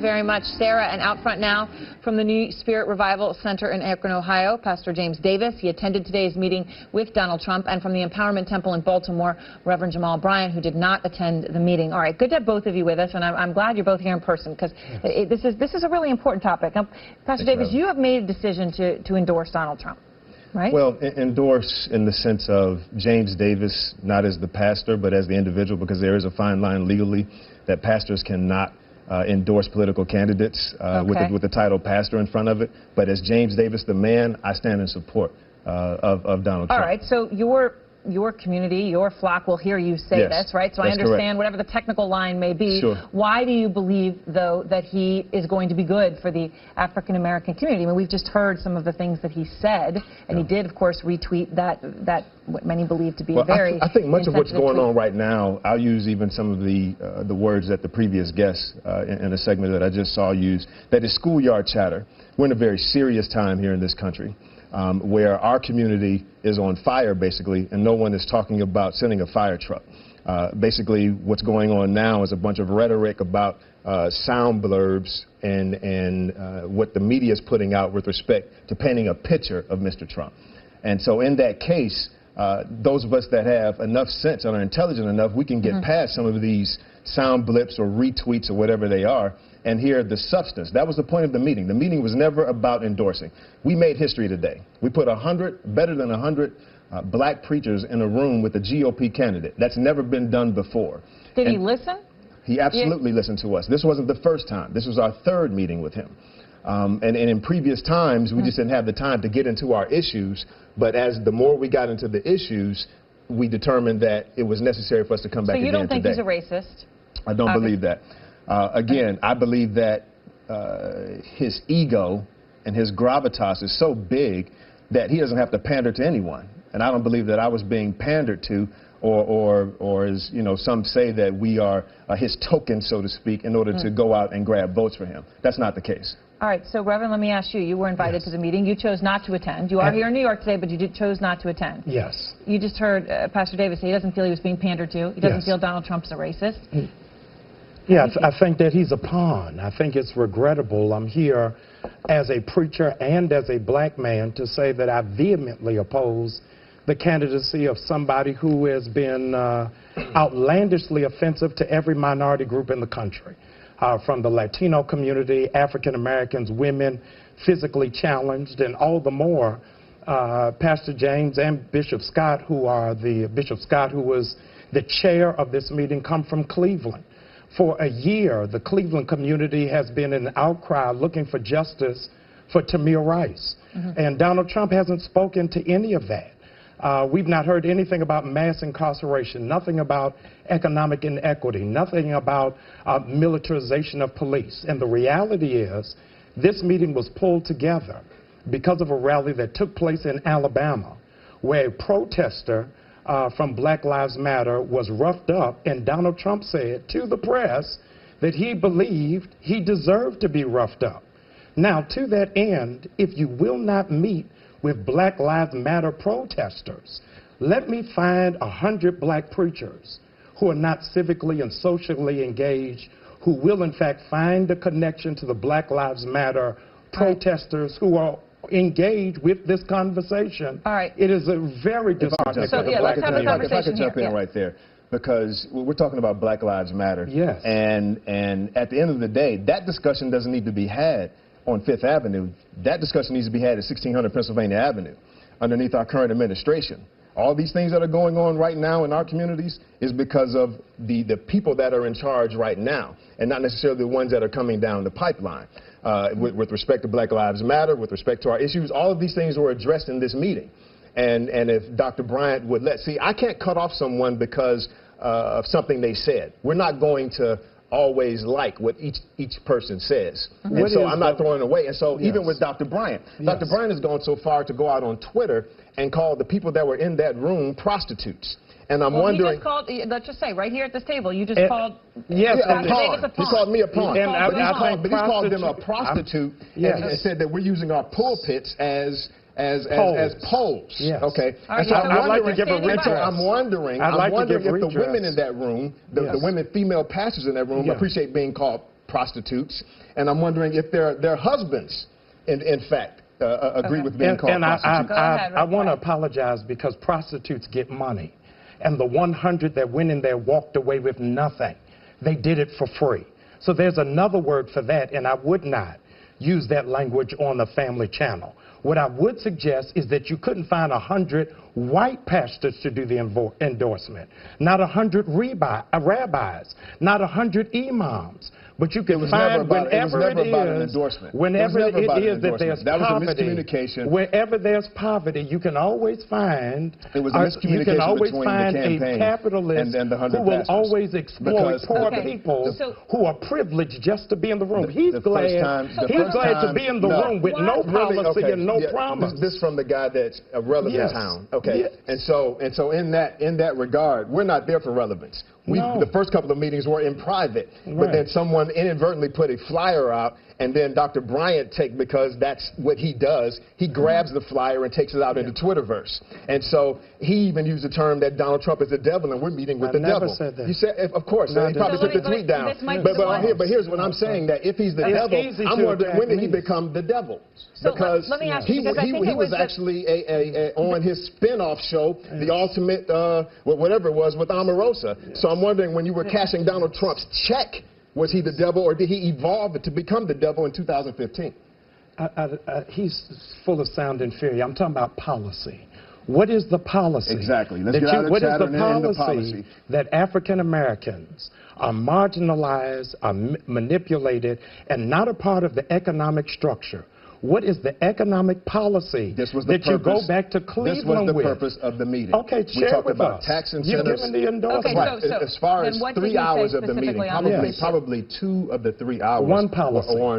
very much, Sarah. And out front now from the New Spirit Revival Center in Akron, Ohio, Pastor James Davis. He attended today's meeting with Donald Trump. And from the Empowerment Temple in Baltimore, Reverend Jamal Bryant, who did not attend the meeting. All right, good to have both of you with us, and I'm glad you're both here in person, because this is a really important topic. Now, Pastor Davis, you have made a decision to endorse Donald Trump. Right? Well, endorse in the sense of James Davis, not as the pastor, but as the individual, because there is a fine line legally that pastors cannot endorse political candidates with the title pastor in front of it. But as James Davis, the man, I stand in support of Donald Trump. All right, so your community, your flock will hear you say this, right? So I understand whatever the technical line may be. Sure. Why do you believe, though, that he is going to be good for the African-American community? I mean, we've just heard some of the things that he said, and he did, of course, retweet that what many believe to be a very I think much of what's going tweet. on right now, I'll use even some of the words that the previous guest in a segment that I just saw use, that is schoolyard chatter. We're in a very serious time here in this country. Where our community is on fire, basically, and no one is talking about sending a fire truck. Basically, what's going on now is a bunch of rhetoric about sound blurbs and what the media is putting out with respect to painting a picture of Mr. Trump. And so in that case, those of us that have enough sense and are intelligent enough, we can get past some of these sound blips or retweets or whatever they are, and hear the substance. That was the point of the meeting. The meeting was never about endorsing. We made history today. We put better than 100 black preachers in a room with a GOP candidate. That's never been done before. Did he listen? He absolutely listened to us. This wasn't the first time. This was our third meeting with him. And in previous times, we just didn't have the time to get into our issues. But as the more we got into the issues, we determined that it was necessary for us to come back again today. So you don't think he's a racist? I don't believe that. Again, I believe that his ego and his gravitas is so big that he doesn't have to pander to anyone. And I don't believe that I was being pandered to, or as some say, that we are his token, so to speak, in order to go out and grab votes for him. That's not the case. All right, so Reverend, let me ask you. You were invited to the meeting. You chose not to attend. You are here in New York today, but you chose not to attend. Yes. You just heard Pastor Davis say he doesn't feel he was being pandered to. He doesn't feel Donald Trump's a racist. Yeah, I think that he's a pawn. I think it's regrettable. I'm here as a preacher and as a black man to say that I vehemently oppose the candidacy of somebody who has been outlandishly offensive to every minority group in the country. From the Latino community, African Americans, women, physically challenged, and all the more Pastor James and Bishop Scott, who was the chair of this meeting, come from Cleveland. For a year, the Cleveland community has been in an outcry looking for justice for Tamir Rice. And Donald Trump hasn't spoken to any of that. We've not heard anything about mass incarceration, nothing about economic inequity, nothing about militarization of police. And the reality is, this meeting was pulled together because of a rally that took place in Alabama, where a protester from Black Lives Matter was roughed up, and Donald Trump said to the press that he believed he deserved to be roughed up. Now, to that end, if you will not meet with Black Lives Matter protesters, let me find 100 black preachers who are not civically and socially engaged, who will in fact find the connection to the Black Lives Matter protesters who are engaged with this conversation. All right. It is a very disheartening. So, let's have a conversation. If I could jump in right there, because we're talking about Black Lives Matter. Yes. And at the end of the day, that discussion doesn't need to be had on Fifth Avenue. That discussion needs to be had at 1600 Pennsylvania Avenue underneath our current administration. All these things that are going on right now in our communities is because of the people that are in charge right now, and not necessarily the ones that are coming down the pipeline. With respect to Black Lives Matter, with respect to our issues, all of these things were addressed in this meeting. And if Dr. Bryant would see, I can't cut off someone because of something they said. We're not going to always like what each person says. And so I'm not throwing it away. And so even with Dr. Bryant, Dr. Bryant has gone so far to go out on Twitter and call the people that were in that room prostitutes. And I'm wondering. He just called, let's just say, right here at this table, you just called. Yes, a pawn. He called me a pawn. But he called them a prostitute and said that we're using our pulpits as polls. Yes. Okay. Right, so I'd like to give a redress. I'm wondering if the women in that room, the women female pastors in that room appreciate being called prostitutes, and I'm wondering if their husbands, in fact, agree with being called prostitutes. I want to apologize because prostitutes get money, and the 100 that went in there walked away with nothing. They did it for free. So there's another word for that, and I would not use that language on the family channel. What I would suggest is that you couldn't find 100 white pastors to do the endorsement, not 100 rabbis, not 100 imams. But you can find whenever it is that there's poverty, wherever there's poverty, you can always find a capitalist who will always exploit poor people who are privileged just to be in the room. He's glad to be in the room with no policy and no promise. This from the guy that's a relevant town. Okay, yes. and so in that regard, we're not there for relevance. The first couple of meetings were in private, but then someone inadvertently put a flyer out, and then Dr. Bryant because that's what he does, he grabs the flyer and takes it out into Twitterverse. And so he even used the term that Donald Trump is the devil, and we're meeting with the devil. I never said that. You said, of course, he probably took the tweet down. But here's what I'm saying, that if he's the devil, I'm wondering when did he become the devil? So because let me ask you, because he was actually on his spin-off show, The Ultimate, whatever it was, with Omarosa. So I'm wondering, when you were cashing Donald Trump's check, was he the devil, or did he evolve to become the devil in 2015? He's full of sound inferior. I'm talking about policy. What is the policy? Exactly. Let's get out of chatter and into policy. That African Americans are marginalized, are manipulated, and not a part of the economic structure? What is the economic policy that you go back to Cleveland with? This was the purpose of the meeting. Okay, share we talked with about us. Tax incentives. You've given the endorsement. Okay, so as far as 3 hours of the meeting, probably 2 of the 3 hours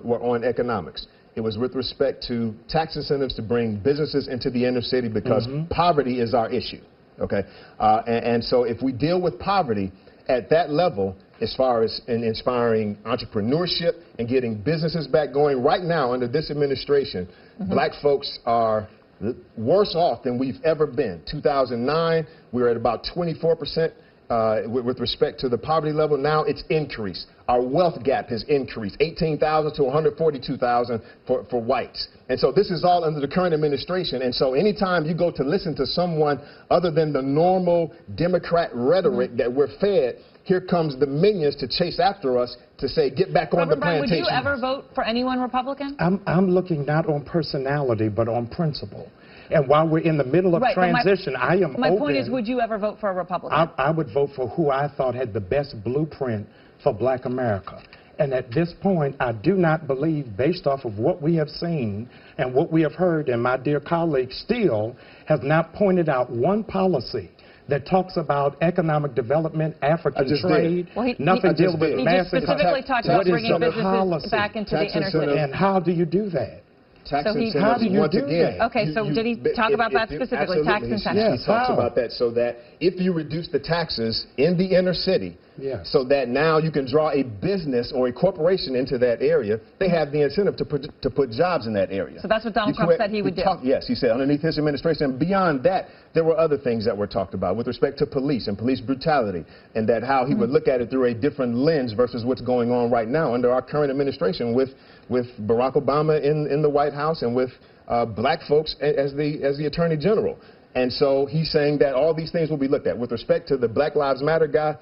were on economics. It was with respect to tax incentives to bring businesses into the inner city because poverty is our issue. Okay, and so if we deal with poverty at that level, as far as in inspiring entrepreneurship and getting businesses back going, right now under this administration, black folks are worse off than we've ever been. 2009, we were at about 24% with respect to the poverty level. Now it's increased. Our wealth gap has increased, 18,000 to 142,000 for whites. And so this is all under the current administration. And so anytime you go to listen to someone other than the normal Democrat rhetoric that we're fed, here comes the minions to chase after us to say, get back on the plantation. Would you ever vote for anyone Republican? I'm looking not on personality, but on principle. And while we're in the middle of transition, I am open. My point is, would you ever vote for a Republican? I would vote for who I thought had the best blueprint for black America. And at this point, I do not believe, based off of what we have seen and what we have heard, and my dear colleague still has not pointed out one policy that talks about economic development, African trade, nothing dealing with mass incarceration. He just specifically talked about bringing businesses back into the inner city. And how do you do that? Tax incentives, once again. Okay, so did he talk about that specifically, tax incentives? Yes, he talks about that so that if you reduce the taxes in the inner city, so that now you can draw a business or a corporation into that area, they have the incentive to put jobs in that area. So that's what Donald Trump said he would do. Yes, he said underneath his administration. And beyond that, there were other things that were talked about with respect to police and police brutality, and that how he would look at it through a different lens versus what's going on right now under our current administration with Barack Obama in the White House and with black folks as the Attorney General. And so he's saying that all these things will be looked at. With respect to the Black Lives Matter guy,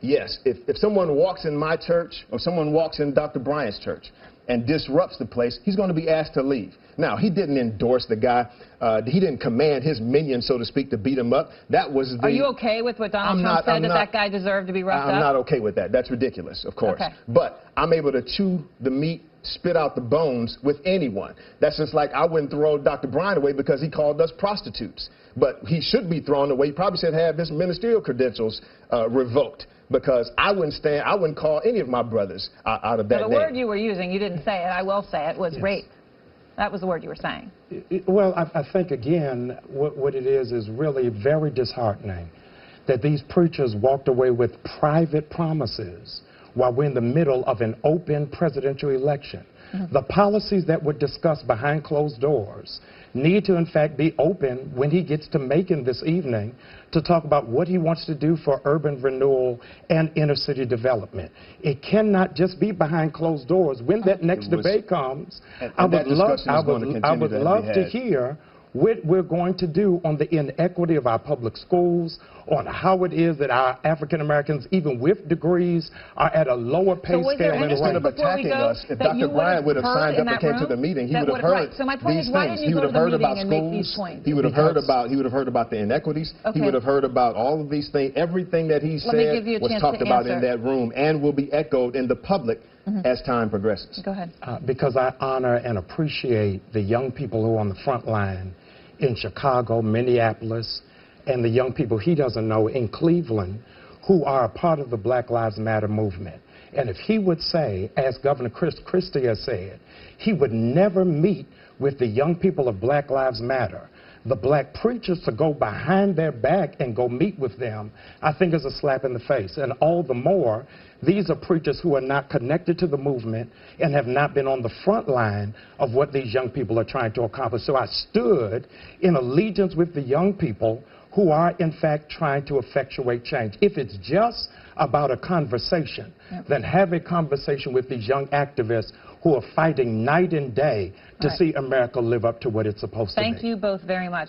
yes, if someone walks in my church or someone walks in Dr. Bryant's church and disrupts the place, he's going to be asked to leave. Now, he didn't endorse the guy. He didn't command his minions, so to speak, to beat him up. That was the... Are you okay with what Donald Trump said, that guy deserved to be roughed up? I'm not okay with that. That's ridiculous, of course. Okay. But I'm able to chew the meat, spit out the bones with anyone. That's just like I wouldn't throw Dr. Bryant away because he called us prostitutes. But he should be thrown away. He probably should have his ministerial credentials revoked, because I wouldn't call any of my brothers out of that name. The word you were using, you didn't say it, I will say it, was rape. That was the word you were saying. Well, I think, again, what it is really very disheartening that these preachers walked away with private promises while we're in the middle of an open presidential election. The policies that were discussed behind closed doors need to, in fact, be open when he gets to Macon this evening to talk about what he wants to do for urban renewal and inner city development. It cannot just be behind closed doors. When that next debate comes, I would love to hear what we're going to do on the inequity of our public schools, on how it is that our African Americans, even with degrees, are at a lower pay scale. And instead of attacking us, if Dr. Bryant would have signed up and came to the meeting, he would have heard these things. He would have heard about schools. He would have heard about the inequities. He would have heard about all of these things. Everything that he said was talked about in that room and will be echoed in the public as time progresses. Go ahead. Because I honor and appreciate the young people who are on the front line in Chicago, Minneapolis, and the young people he doesn't know in Cleveland who are a part of the Black Lives Matter movement. And if he would say, as Governor Christie has said, he would never meet with the young people of Black Lives Matter, the black preachers to go behind their back and go meet with them, I think is a slap in the face. And all the more, these are preachers who are not connected to the movement and have not been on the front line of what these young people are trying to accomplish. So I stood in allegiance with the young people who are, in fact, trying to effectuate change. If it's just about a conversation, then have a conversation with these young activists who are fighting night and day to see America live up to what it's supposed to be. Thank you both very much.